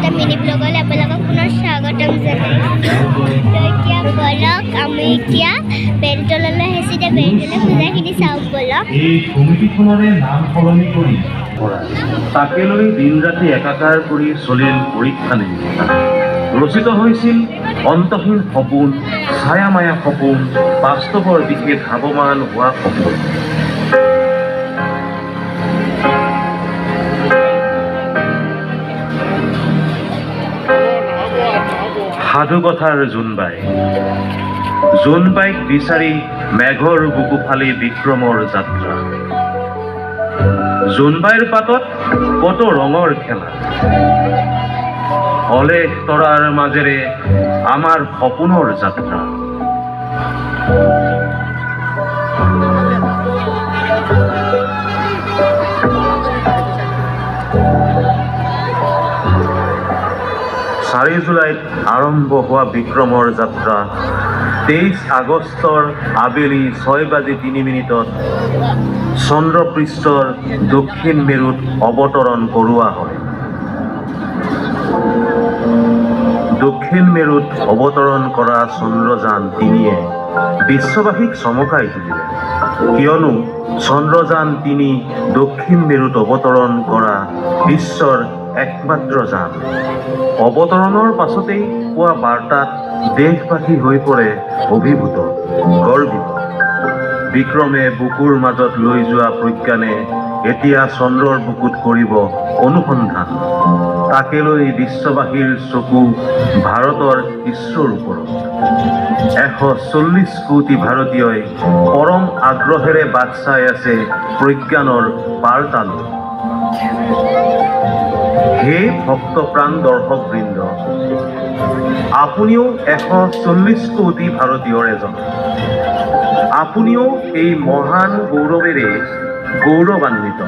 এটা মিনি ব্লগলৈ আপোনালোকক পুনৰ স্বাগতম জনাইছোঁ। তো এতিয়া বলক আমি এতিয়া বেলতলালৈ আহিছোঁ। এতিয়া বেলতলা পূজাখিনি চাওঁ বলক। এই কমিটিখনৰে নাম সলনি কৰি তাকে লৈ দিন ৰাতি একাকাৰ কৰি চলিল পৰীক্ষা নিৰীক্ষা। ৰচিত হৈছিল অন্তহীন সপোন, ছায়া মায়া সপোন, বাস্তৱৰ দিশে ধাৱমান হোৱা সপোন। সাধুকথাৰ জোনবাইক বিচাৰি মেঘৰ বুকু ফালি বিক্ৰমৰ যাত্ৰা। জোনবাইৰ পাতত কত ৰঙৰ খেলা, অলেখ তৰাৰ মাজেৰে আমাৰ সপোনৰ যাত্ৰা। জুলাইত আৰম্ভ হোৱা বিক্ৰমৰ যাত্ৰা 23 আগষ্টৰ আবেলি 6:03 চন্দ্ৰপৃষ্ঠৰ দক্ষিণ মেৰুত অৱতৰণ কৰোৱা হয়। দক্ষিণ মেৰুত অৱতৰণ কৰা চন্দ্ৰযান 3 বিশ্ববাসীক চমকাই তুলিলে, কিয়নো চন্দ্ৰযান 3 দক্ষিণ মেৰুত অৱতৰণ কৰা বিশ্বৰ একমাত্ৰ যান। অৱতৰণৰ পাছতেই পোৱা বাৰ্তাত দেশবাসী হৈ পৰে অভিভূত, গৰ্বিত। বিক্ৰমে বুকুৰ মাজত লৈ যোৱা প্ৰজ্ঞানে এতিয়া চন্দ্ৰৰ বুকুত কৰিব অনুসন্ধান। তাকে লৈ বিশ্ববাসীৰ চকু ভাৰতৰ ইছৰোৰ ওপৰত। 140 কোটি ভাৰতীয়ই পৰম আগ্ৰহেৰে বাট চাই আছে প্ৰজ্ঞানৰ বাৰ্তালৈ। হে ভক্তপ্ৰাণ দৰ্শকবৃন্দ, আপুনিও 140 কোটি ভাৰতীয়ৰ এজন। আপুনিও এই মহান গৌৰৱেৰে গৌৰৱান্বিত।